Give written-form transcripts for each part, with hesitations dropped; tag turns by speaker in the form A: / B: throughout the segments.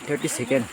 A: 30 seconds.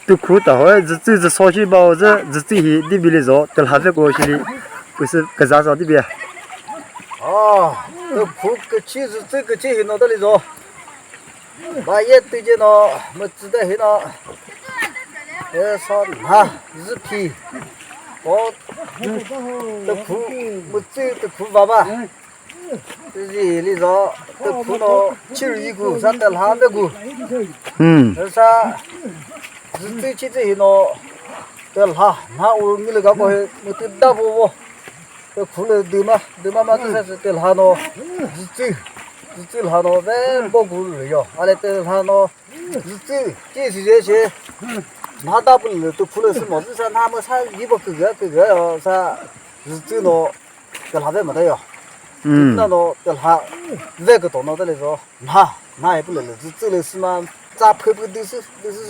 B: 都苦的话，这烧鸡包这的比例少，都还在过去的，不是个啥少的别。
C: 哦，都苦个其实这个这些脑袋里头，把也对着呢，没知道黑呢，烧哈日皮，我都苦没这都苦爸爸，这些里头都苦呢，71股，啥的200股，啥。这些呢，得了，那我你那个我我得大不，这苦了对嘛，这才是得了呢，这了呢，咱不苦了哟，阿来得了呢，这些，那大不了都苦了什么？这啥他们啥一不个哟，啥这呢，得了在没得哟，那呢得了，这个到那这里说，那也不能了，这了是嘛？咋拍都是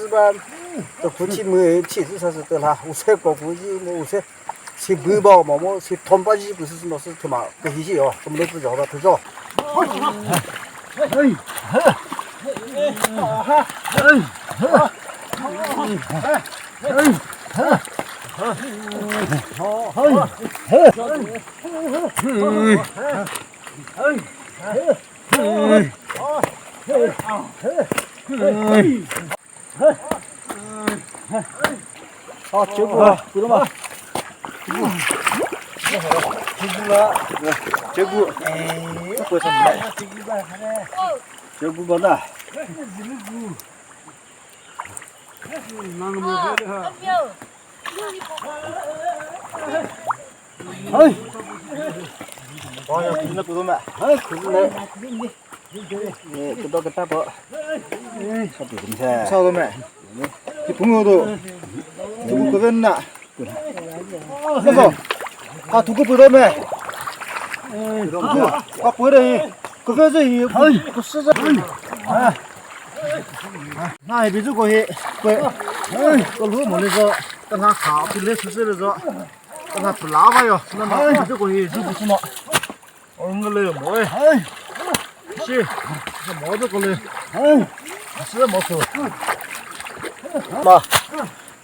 C: 吧？这夫妻没妻子才是得了，我才搞估计我才去背包嘛，我去拖把机不是什么事他妈不稀奇哦，什么都不晓得，不知道。好，结果知道吗？结果，为什么？结果不大。哎，我要听那不懂吗？哎，可是呢。这到个大包，差不多没？差不多没？这朋友都，这个人呐，那个，他图个不到没？他不得，这个人不是这，那也别这个去，我路么的说，跟他好，跟他吃的说，跟他不拉吧哟，那么这个去是不是嘛？我来摸哎。是，这毛子过来，是毛头。妈，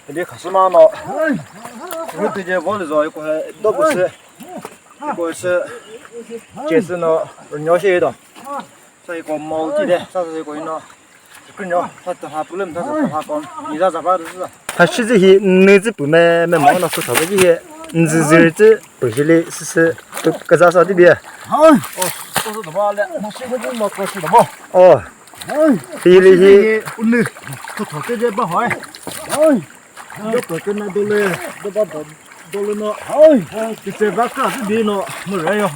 C: 你可是嘛呢？我对这我的说一个那个是，一个是，就是呢，鸟些的，这一个毛地的，啥子一个呢？跟鸟，他不能，他讲，你咋办的是？
B: 他是这些女子不买毛那是他们这些，这不是嘞，是都个啥的别。
C: 都是怎么了？那现在这么高是怎么？
B: 哦，这里是，
C: 这土这些不好哎，这不跟那都嘞，都把都了呢，这把干是别呢，没人呀，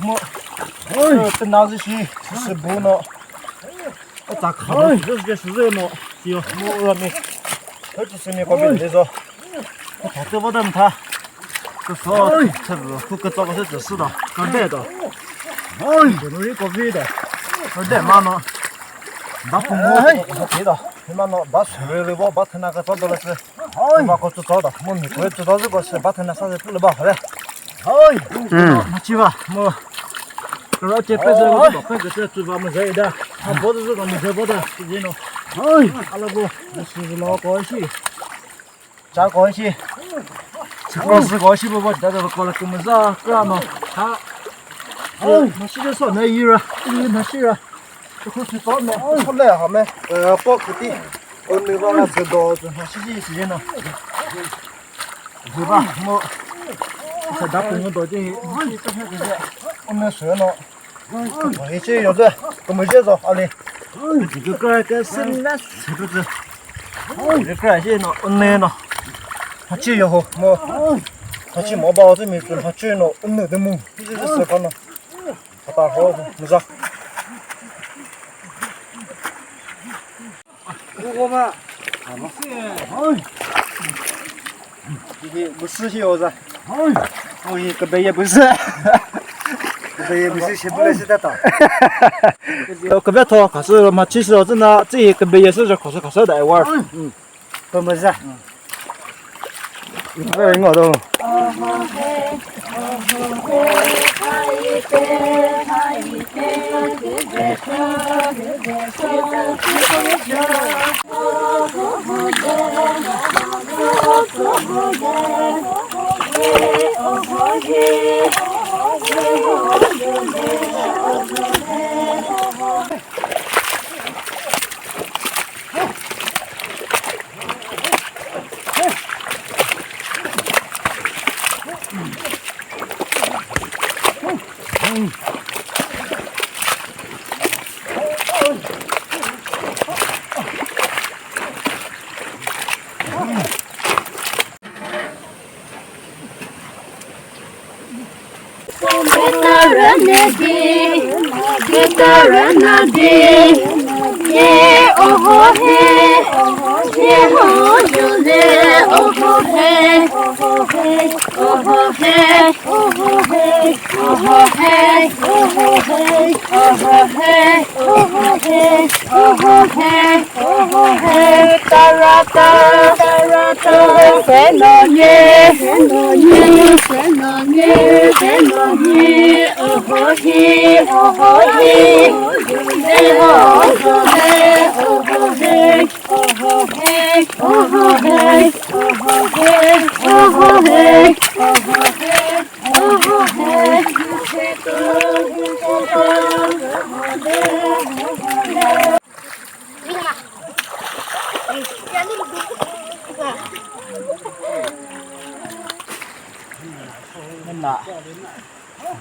C: 这拿这些是不呢？我咋看？这是热呢，就我没，这就是没搞明白说，我他这不等他，这说这是不跟这个是只是的，刚带的。这东西搞废的，我带嘛呢？把父母我知道，他妈呢把水了吧，把他那个找到了是，把我知道的，我没会知道这个是把他那啥子不了吧？好嘞，那去吧，我，这老姐背着我的，背着这嘴巴没热的，他脖子这个没热包的，是这种。 알아보. 무슨 로 거시. 자 거시. 스코스 거시 보고 나도 걸을 거면서 그러면 다. 마시겠어 내 이라. 이 마시라. 그렇게 떠네. 설레 하면 뻑디. 오늘 봐서 더 마시지 시제나. 그봐 뭐 자, 나쁜 건 도저히 오늘 수연어 이제 요새 그 뭐지서 알리 그거 그 신나 그거 그거 이제 너 오늘너 같이 요호 뭐 같이 뭐 봐도 미좀 같이 너 오늘 너무 이제 거나 갔다 하고 무사 그거만 이게 무슨 시오자 어이 그 배에 무슨 그 배에 무슨 시불레시다 그 배터 가서 마치서 진짜 이 그 배에서 가서 다 와 그 뭐자 이거 이거도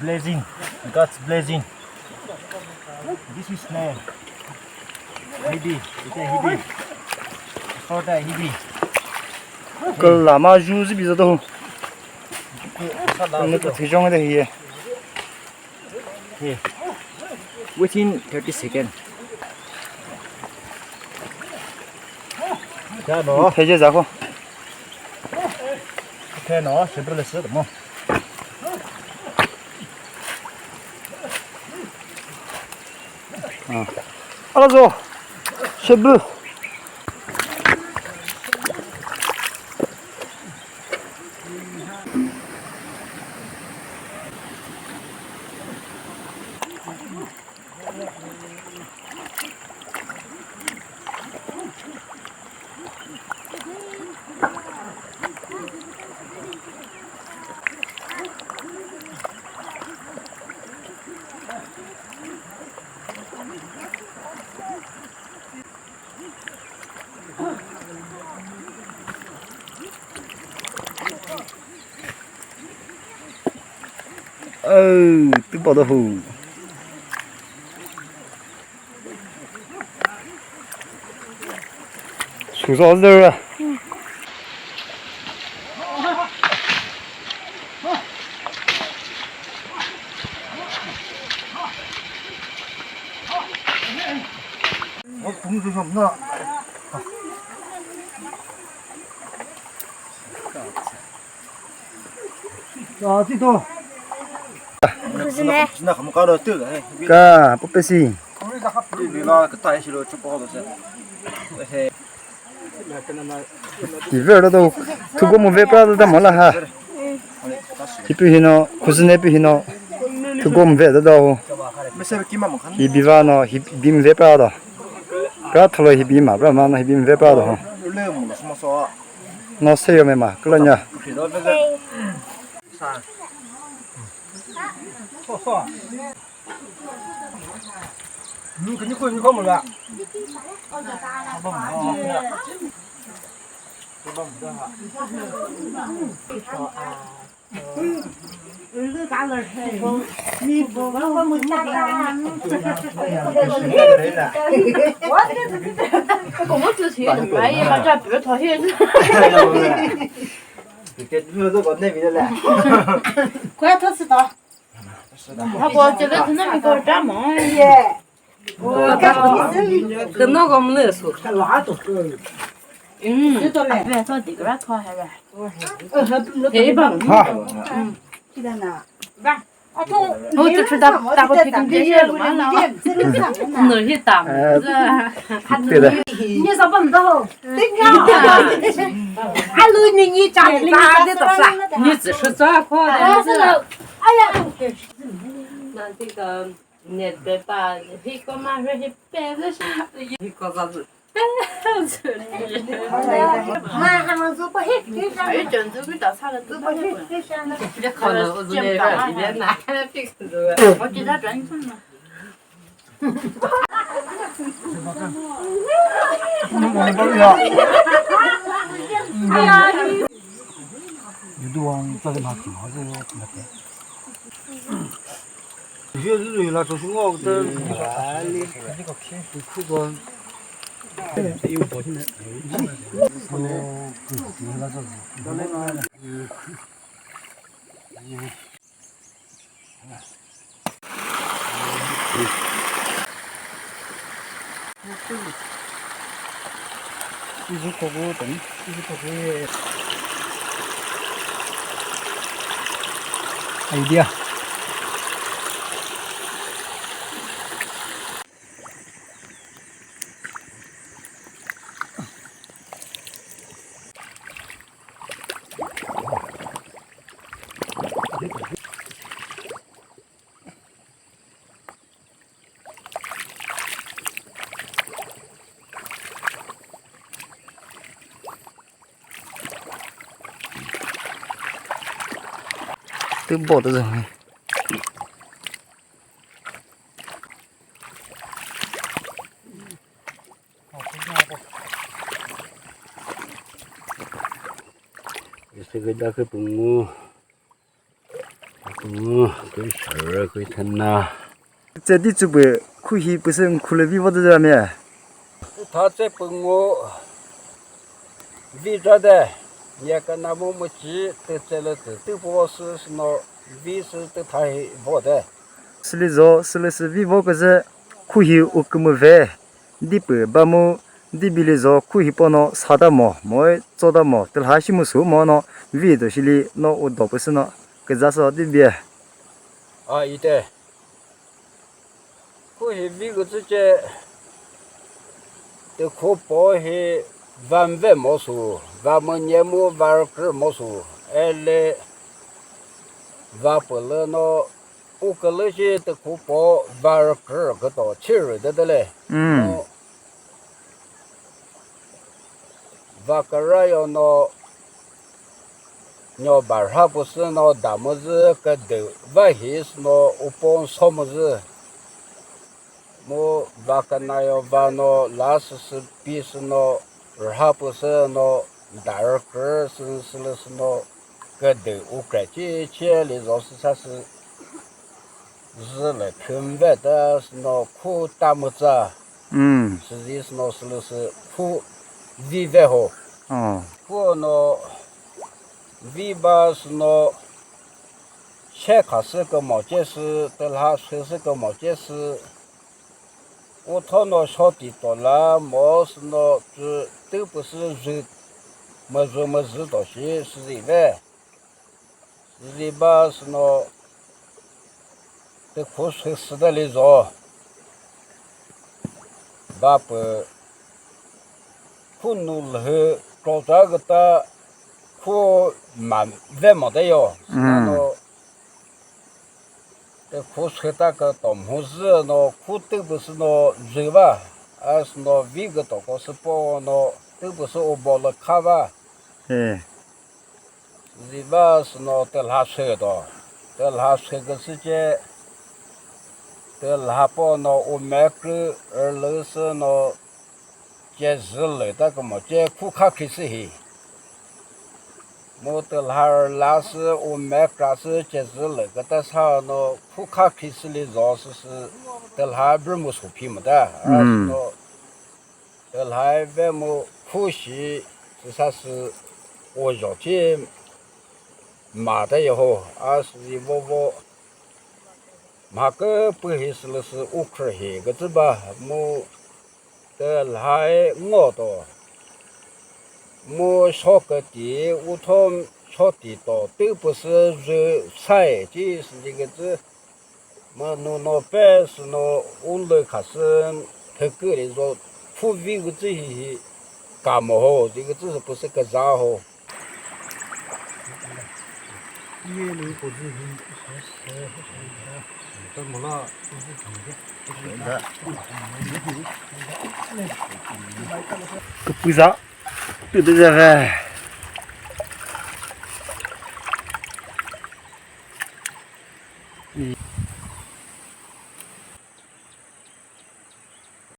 C: blazing God's blazing this is name hibi itu hibi soda hibi
B: 그 라마 주스 비자도 이거 대정에 대해
A: Within 30 seconds.
C: 자 너
B: 해제자고
C: 이렇게 너 쉐브레스 뭐
B: 알아서 셰프 또 받아 후 수사들
C: 공주 좀 나. 자, 뒤도.
D: 그러네.
C: 나 한번 가러 뜨가.
B: 까 뽀빼시
C: 비가 그 다시로 쭉 뽑아서.
B: 이베로도 두고 뭐 베빠다 몰라 하 히피히노 쿠스네피히노 두고 뭐 베다도
C: 메세르 끼만 간.
B: 히비바노 히빔 베빠다 个头了一边嘛，不然嘛那一边没包的哈。
C: 累么了？什么说？
B: 那谁有没嘛？个人家。
C: 知道这个啥？错。你肯定会你看不了。
E: 我之前买一把这比如讨厌。
C: 这都搞那边的了。
E: 快他知道。他说这个可能没搞这么
F: 耶，可那个没来说，
E: 知道嘞，别说这个讨还是。这帮。
F: 记得呢。
E: 我就知道大伙去跟这些了嘛，那些大么子，
B: 对的。
F: 你说不么多？对呀。俺楼你家里咋的都是？你只是这块的。哎呀，那这个你别把一个嘛说是白的啥，一个啥子？俺们说不黑，
E: 哎，真这个大菜了，都不黑。
F: 这可能我那个里面拿来别看这个。
E: 我给他转送了。
F: 哎呀！
C: 有的往这里嘛，挺好这个那个。有些日了，就是我的哪里这个偏是苦个。有保险的。哎呀！
B: 都包的人。
G: 这个那个动物，可以吃，可以吞呐。
B: 这地主不可以不是苦了比我的人咩？
G: 他这动物，为着的，也跟那么急，都这了都不是那为是都他不的。
B: 是的说，是的是为我个是可以我根本饭，你不把么？你比如说可以把那杀的毛，做的毛，但还是么说毛呢？为的是哩，那我倒不是呢，个咋说的别？
G: 啊，一对。可以为个自己，都可包些万毛数，万么年么万根毛数，哎嘞，万不了那，我个那些都可包万根个到气儿的嘞。
B: 嗯。
G: 瓦格尔要那，要晚上不是那大么子个头，晚黑是那我帮什么子，我瓦格那要把那拉是比是那，晚上不是那大耳根是那个头，我感觉起来老是啥是，是来看外的是那苦大么子啊，实际是那是苦。为外好，我那为吧是那，先开始个毛件事，等他说是个毛件事，我他那小地多了，毛是那就都不是肉，么肉东西是以外，是以吧是那，都苦水死的那种，爸不。苦努了后，找这个的苦蛮外没得哟，那这苦吹那个大拇指，那苦都不是那肉吧，是那一个大概是包那都不是我包了卡吧，
B: 哎，
G: 一般是那得拉车的，得拉车个时间，得拉包那我买个二楼是那接日来的个么，接库卡开始嘿。我得拉是我买个是接日来个，但是那库卡开始的绕是得拉不么出皮么的，而是那得拉外么库西是啥是我绕去买的以后，而是我买个不黑是了是五块黑个子吧，我得拉我的。我烧个地，我从烧地道都不是肉菜，就是这个子。我那边是那我来开始他个的说，普遍个这些干么好，这个只是不是个啥好。
B: 个不啥，对对对呗。